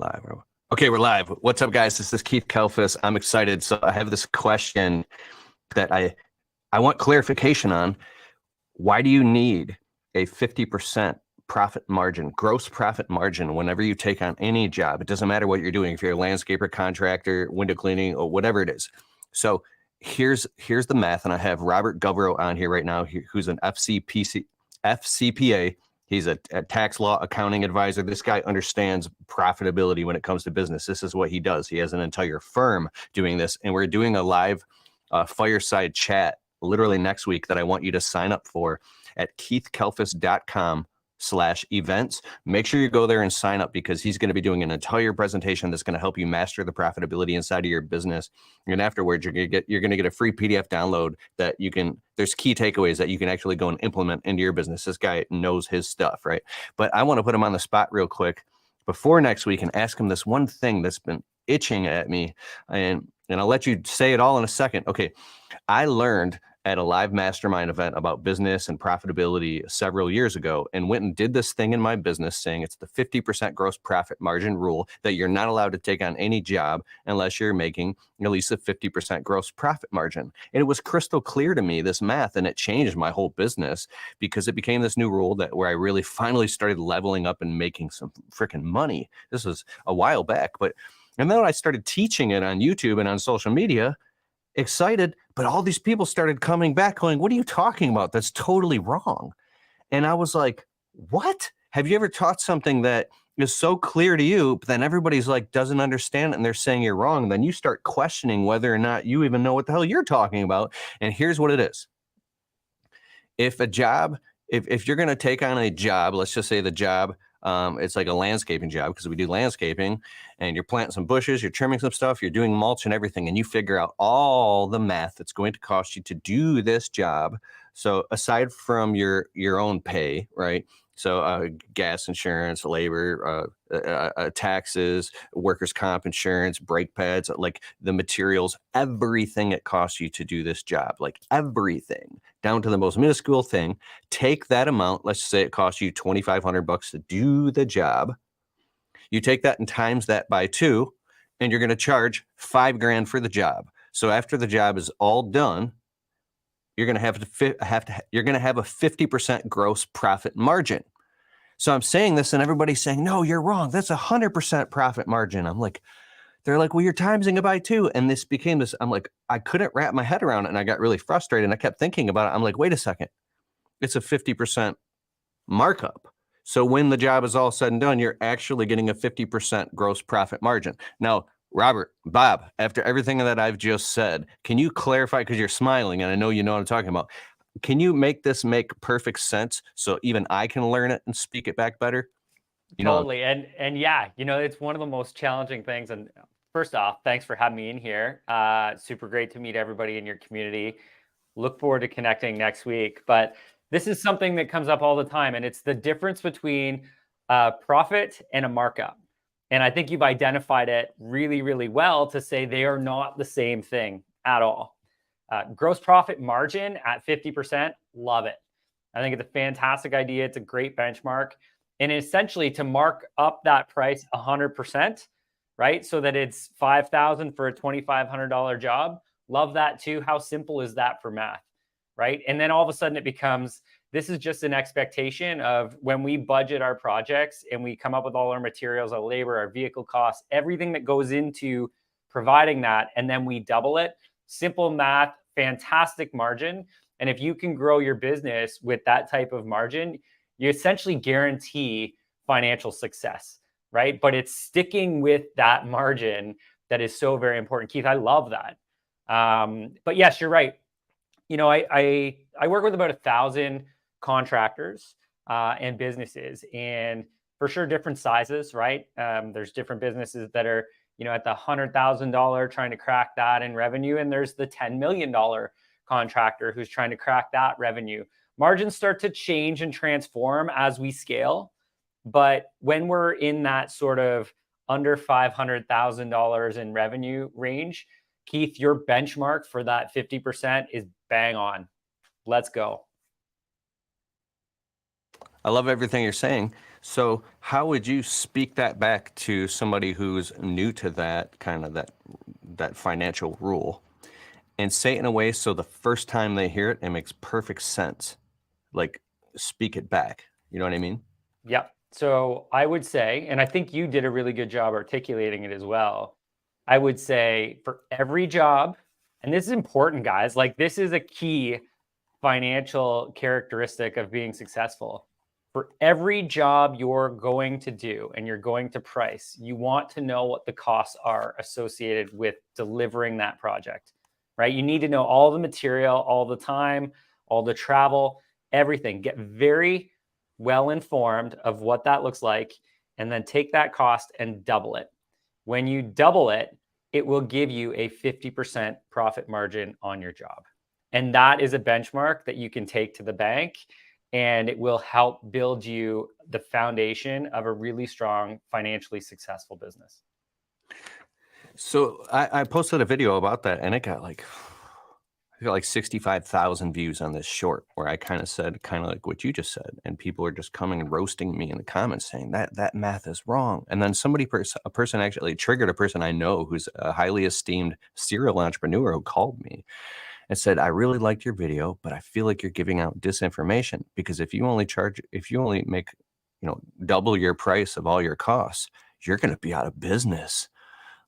Live. Okay, we're live. What's up, guys? This is Keith Kalfas. I'm excited. So I have this question that I want clarification on. Why do you need a 50% profit margin, gross profit margin, whenever you take on any job? It doesn't matter what you're doing. If you're a landscaper, contractor, window cleaning, or whatever it is. So here's the math, and I have Robert Govero on here right now, who's an FCPA. He's a tax law accounting advisor. This guy understands profitability when it comes to business. This is what he does. He has an entire firm doing this, and we're doing a live fireside chat literally next week that I want you to sign up for at keithkalfas.com/events. Make sure you go there and sign up, because he's going to be doing an entire presentation that's going to help you master the profitability inside of your business. And afterwards, you're going to get a free PDF download that you can, there's key takeaways that you can actually go and implement into your business. This guy knows his stuff, right? But I want to put him on the spot real quick before next week and ask him this one thing that's been itching at me. And I'll let you say it all in a second. Okay. I learned at a live mastermind event about business and profitability several years ago, and went and did this thing in my business saying it's the 50% gross profit margin rule, that you're not allowed to take on any job unless you're making at least a 50% gross profit margin. And it was crystal clear to me, this math, and it changed my whole business, because it became this new rule that where I really finally started leveling up and making some freaking money. This was a while back, and then I started teaching it on YouTube and on social media, excited, but all these people started coming back going, what are you talking about? That's totally wrong. And I was like, what? Have you ever taught something that is so clear to you, but then everybody's like, doesn't understand it, and they're saying you're wrong? Then you start questioning whether or not you even know what the hell you're talking about. And here's what it is. If you're going to take on a job, let's just say the job, it's like a landscaping job, because we do landscaping, and you're planting some bushes, you're trimming some stuff, you're doing mulch and everything, and you figure out all the math that's going to cost you to do this job. So aside from your own pay, right? So gas insurance, labor, taxes, workers' comp insurance, brake pads, like the materials, everything it costs you to do this job, like everything down to the most minuscule thing. Take that amount. Let's say it costs you $2,500 to do the job. You take that and times that by 2, and you're going to charge $5,000 for the job. So after the job is all done, you're going to have a 50% gross profit margin. So I'm saying this, and everybody's saying, no, you're wrong. That's 100% profit margin. I'm like, they're like, well, you're timesing it by 2. And this became this, I'm like, I couldn't wrap my head around it, and I got really frustrated, and I kept thinking about it. I'm like, wait a second. It's a 50% markup. So when the job is all said and done, you're actually getting a 50% gross profit margin. Now, Robert, Bob, after everything that I've just said, can you clarify, because you're smiling and I know you know what I'm talking about. Can you make this make perfect sense so even I can learn it and speak it back better? Totally. And yeah, it's one of the most challenging things. And first off, thanks for having me in here. Super great to meet everybody in your community. Look forward to connecting next week. But this is something that comes up all the time, and it's the difference between profit and a markup. And I think you've identified it really, really well to say they are not the same thing at all. Gross profit margin at 50%, love it. I think it's a fantastic idea. It's a great benchmark. And essentially to mark up that price 100%, right? So that it's $5,000 for a $2,500 job. Love that too. How simple is that for math, right? And then all of a sudden it becomes, this is just an expectation of when we budget our projects and we come up with all our materials, our labor, our vehicle costs, everything that goes into providing that, and then we double it. Simple math, fantastic margin. And if you can grow your business with that type of margin, you essentially guarantee financial success, right? But it's sticking with that margin that is so very important. Keith, I love that. But yes, you're right. I work with about 1,000 contractors and businesses, and for sure different sizes, right? There's different businesses that are, at the $100,000 trying to crack that in revenue, and there's the $10 million contractor who's trying to crack that revenue. Margins start to change and transform as we scale, but when we're in that sort of under $500,000 in revenue range, Keith, your benchmark for that 50% is bang on. Let's go. I love everything you're saying. So how would you speak that back to somebody who's new to that kind of that financial rule and say it in a way so the first time they hear it, it makes perfect sense? Like speak it back. You know what I mean? Yep. So I would say, and I think you did a really good job articulating it as well. I would say for every job, and this is important, guys, like this is a key financial characteristic of being successful. For every job you're going to do and you're going to price, you want to know what the costs are associated with delivering that project, right? You need to know all the material, all the time, all the travel, everything. Get very well informed of what that looks like, and then take that cost and double it. When you double it, it will give you a 50% profit margin on your job. And that is a benchmark that you can take to the bank, and it will help build you the foundation of a really strong, financially successful business. So I posted a video about that and it got like, I got like 65,000 views on this short where I kind of said kind of like what you just said, and people are just coming and roasting me in the comments saying that math is wrong. And then a person actually triggered a person I know who's a highly esteemed serial entrepreneur who called me and said, I really liked your video, but I feel like you're giving out disinformation because if you only make, double your price of all your costs, you're going to be out of business.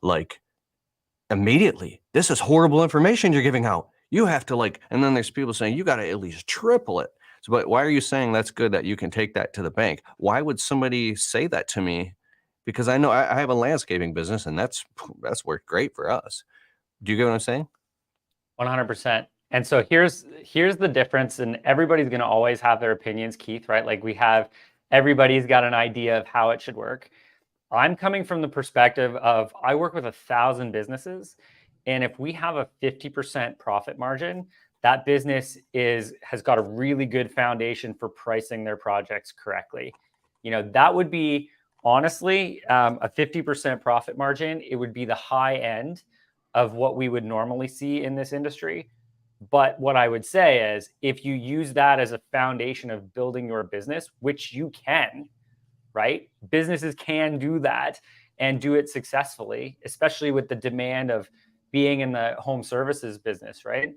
Like immediately, this is horrible information you're giving out. You have to and then there's people saying you got to at least triple it. So, but why are you saying that's good that you can take that to the bank? Why would somebody say that to me? Because I know I have a landscaping business and that's worked great for us. Do you get what I'm saying? 100%. And so here's the difference, and everybody's going to always have their opinions, Keith, right? Like everybody's got an idea of how it should work. I'm coming from the perspective of I work with 1,000 businesses, and if we have a 50% profit margin, that business has got a really good foundation for pricing their projects correctly. That would be honestly a 50% profit margin. It would be the high end of what we would normally see in this industry. But what I would say is if you use that as a foundation of building your business, which you can, right? Businesses can do that and do it successfully, especially with the demand of being in the home services business, right?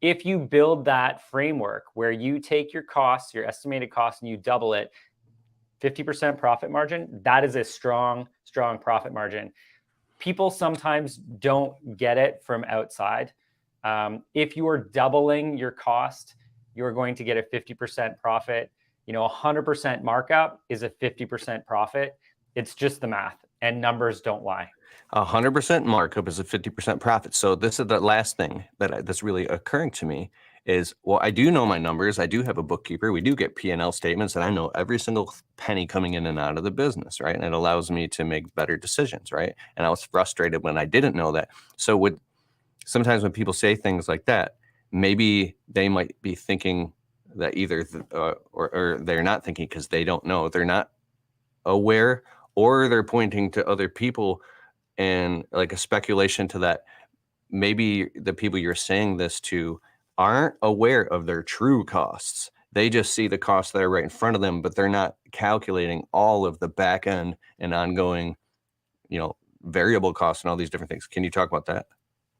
If you build that framework where you take your costs, your estimated costs, and you double it, 50% profit margin, that is a strong, strong profit margin. People sometimes don't get it from outside. If you are doubling your cost, you're going to get a 50% profit. 100% markup is a 50% profit. It's just the math, and numbers don't lie. 100% markup is a 50% profit. So this is the last thing that's really occurring to me is, well, I do know my numbers. I do have a bookkeeper. We do get P&L statements, and I know every single penny coming in and out of the business, right? And it allows me to make better decisions, right? And I was frustrated when I didn't know that. So sometimes when people say things like that, maybe they might be thinking that either or they're not thinking because they don't know, they're not aware, or they're pointing to other people and like a speculation to that maybe the people you're saying this to aren't aware of their true costs. They just see the costs that are right in front of them, but they're not calculating all of the back end and ongoing, variable costs and all these different things. Can you talk about that?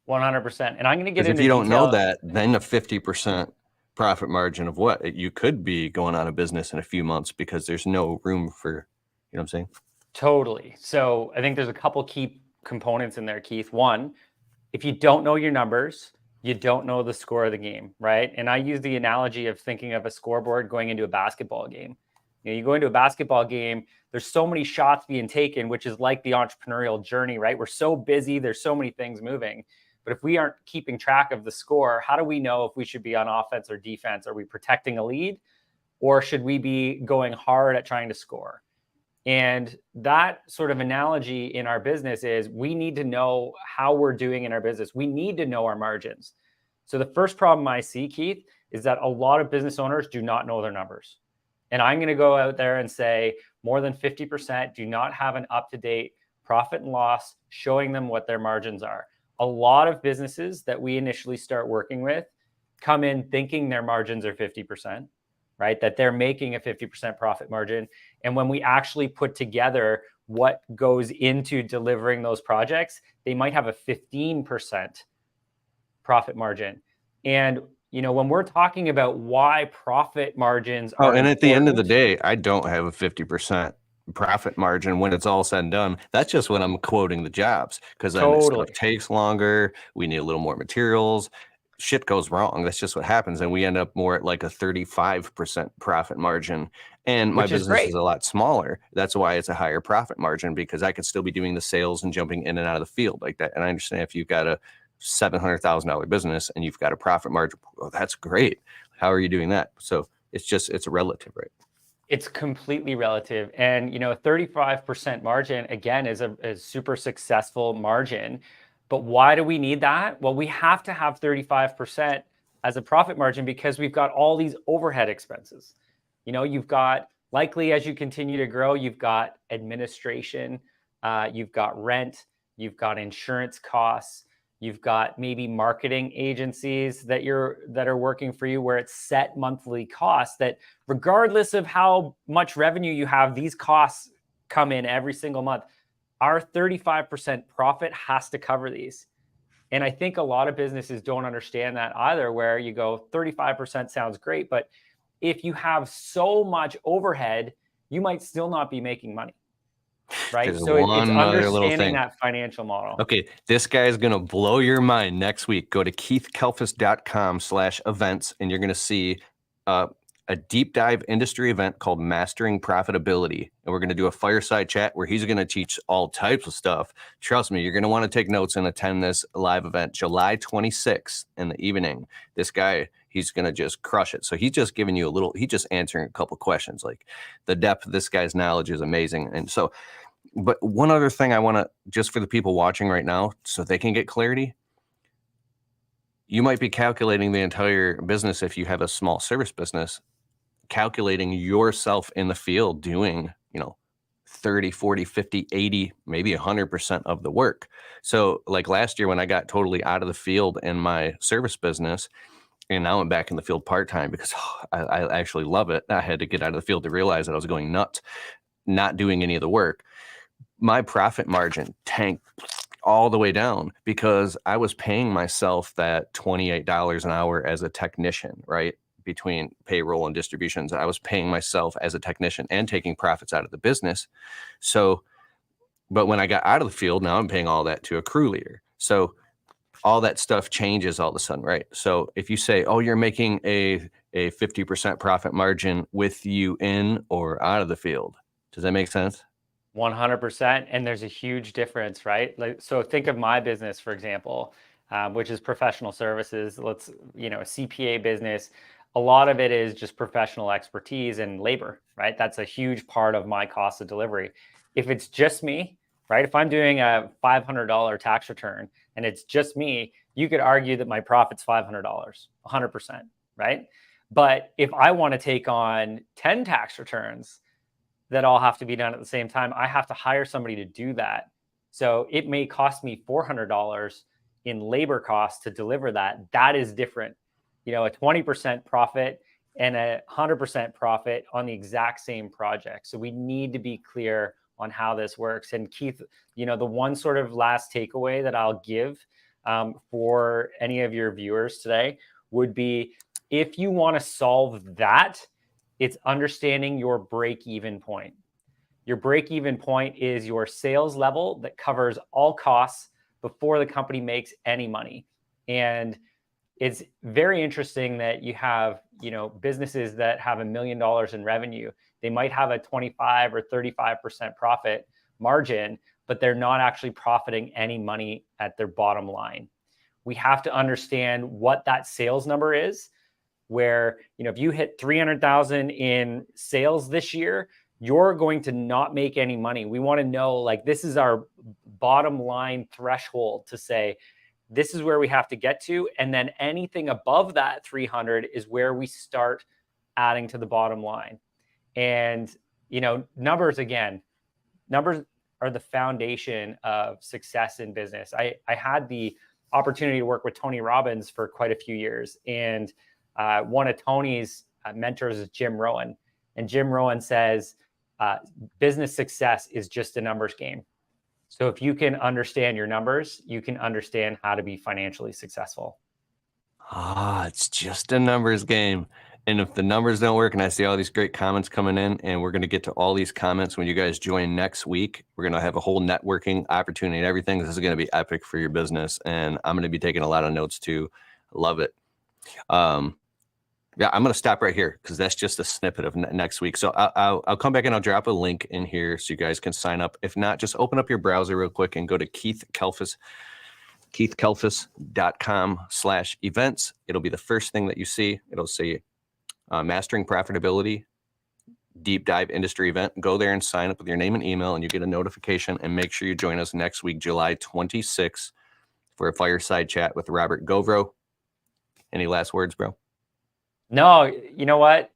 100%. And I'm going to get into if you don't detail. know that, then a 50% profit margin of what you could be going out of business in a few months because there's no room for, you know what I'm saying? Totally. So I think there's a couple key components in there, Keith. One, if you don't know your numbers, you don't know the score of the game, right? And I use the analogy of thinking of a scoreboard going into a basketball game. You go into a basketball game, there's so many shots being taken, which is like the entrepreneurial journey, right? We're so busy, there's so many things moving. But if we aren't keeping track of the score, how do we know if we should be on offense or defense? Are we protecting a lead, or should we be going hard at trying to score? And that sort of analogy in our business is we need to know how we're doing in our business. We need to know our margins. So the first problem I see, Keith, is that a lot of business owners do not know their numbers. And I'm going to go out there and say more than 50% do not have an up-to-date profit and loss showing them what their margins are. A lot of businesses that we initially start working with come in thinking their margins are 50%, right? That they're making a 50% profit margin. And when we actually put together what goes into delivering those projects, they might have a 15% profit margin. And when we're talking about why profit margins are and at the end of the important, day, I don't have a 50% profit margin when it's all said and done. That's just when I'm quoting the jobs, because then this stuff totally, takes longer. We need a little more materials. Shit goes wrong. That's just what happens. And we end up more at like a 35% profit margin. And my which is business great. is a lot smaller. That's why it's a higher profit margin, because I could still be doing the sales and jumping in and out of the field like that. And I understand if you've got a $700,000 business and you've got a profit margin, well, that's great. How are you doing that? So it's relative, right? It's completely relative. And, 35% margin, again, is a super successful margin. But why do we need that? Well, we have to have 35% as a profit margin because we've got all these overhead expenses. You've got, likely as you continue to grow, you've got administration, you've got rent, you've got insurance costs, you've got maybe marketing agencies that are working for you, where it's set monthly costs that regardless of how much revenue you have, these costs come in every single month. Our 35% profit has to cover these. And I think a lot of businesses don't understand that either, where you go 35% sounds great, but if you have so much overhead, you might still not be making money, right? There's So it's one other little understanding thing. that financial model. Okay, this guy is going to blow your mind next week. Go to keithkalfas.com/events, and you're going to see a deep dive industry event called Mastering Profitability. And we're going to do a fireside chat where he's going to teach all types of stuff. Trust me, you're going to want to take notes and attend this live event, July 26th in the evening. This guy, he's going to just crush it. So he's just giving you he's just answering a couple questions. Like, the depth of this guy's knowledge is amazing. And so, but one other thing I want to, just for the people watching right now, so they can get clarity, you might be calculating the entire business, if you have a small service business, calculating yourself in the field doing, 30, 40, 50, 80, maybe 100% of the work. So like last year when I got totally out of the field in my service business, and now I'm back in the field part-time because I actually love it. I had to get out of the field to realize that I was going nuts, not doing any of the work. My profit margin tanked all the way down because I was paying myself that $28 an hour as a technician, right? Between payroll and distributions, I was paying myself as a technician and taking profits out of the business. So, but when I got out of the field, now I'm paying all that to a crew leader. So all that stuff changes all of a sudden, right? So if you say, oh, you're making a 50% profit margin with you in or out of the field, does that make sense? 100%. And there's a huge difference, right? Like, so think of my business, for example, which is professional services. A CPA business. A lot of it is just professional expertise and labor, right? That's a huge part of my cost of delivery. If it's just me, right? If I'm doing a $500 tax return and it's just me, you could argue that my profit's $500, 100%, right? But if I want to take on 10 tax returns that all have to be done at the same time, I have to hire somebody to do that. So it may cost me $400 in labor costs to deliver that. That is different. A 20% profit and a 100% profit on the exact same project. So we need to be clear on how this works. And Keith, the one sort of last takeaway that I'll give for any of your viewers today would be, if you want to solve that, it's understanding your break-even point. Your break-even point is your sales level that covers all costs before the company makes any money. And it's very interesting that you have, businesses that have $1 million in revenue. They might have a 25 or 35% profit margin, but they're not actually profiting any money at their bottom line. We have to understand what that sales number is, where, if you hit 300,000 in sales this year, you're going to not make any money. We want to know, like, this is our bottom line threshold to say, this is where we have to get to. And then anything above that 300 is where we start adding to the bottom line. And, numbers are the foundation of success in business. I had the opportunity to work with Tony Robbins for quite a few years. And one of Tony's mentors is Jim Rohn. And Jim Rohn says, business success is just a numbers game. So if you can understand your numbers, you can understand how to be financially successful. It's just a numbers game. And if the numbers don't work, and I see all these great comments coming in, and we're going to get to all these comments when you guys join next week, we're going to have a whole networking opportunity and everything. This is going to be epic for your business. And I'm going to be taking a lot of notes too. Love it. Yeah, I'm going to stop right here because that's just a snippet of next week. So I'll come back and I'll drop a link in here so you guys can sign up. If not, just open up your browser real quick and go to keithkalfas.com/events. It'll be the first thing that you see. It'll say Mastering Profitability Deep Dive Industry Event. Go there and sign up with your name and email, and you get a notification. And make sure you join us next week, July 26th, for a fireside chat with Robert Govro. Any last words, bro? No, you know what?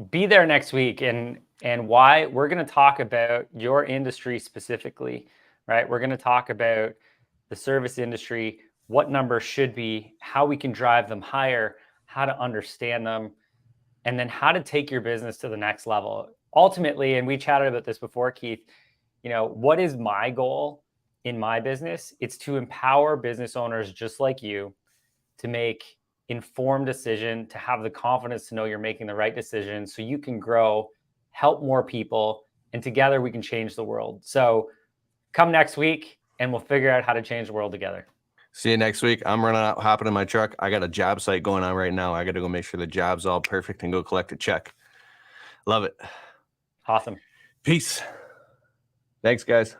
Be there next week, and why we're going to talk about your industry specifically, right? We're going to talk about the service industry, what numbers should be, how we can drive them higher, how to understand them, and then how to take your business to the next level. Ultimately, and we chatted about this before, Keith, what is my goal in my business? It's to empower business owners just like you to make informed decision, to have the confidence to know you're making the right decision so you can grow, help more people, and together we can change the world. So come next week and we'll figure out how to change the world together. See you next week. I'm running out, hopping in my truck. I got a job site going on right now. I got to go make sure the job's all perfect and go collect a check. Love it. Awesome. Peace. Thanks, guys.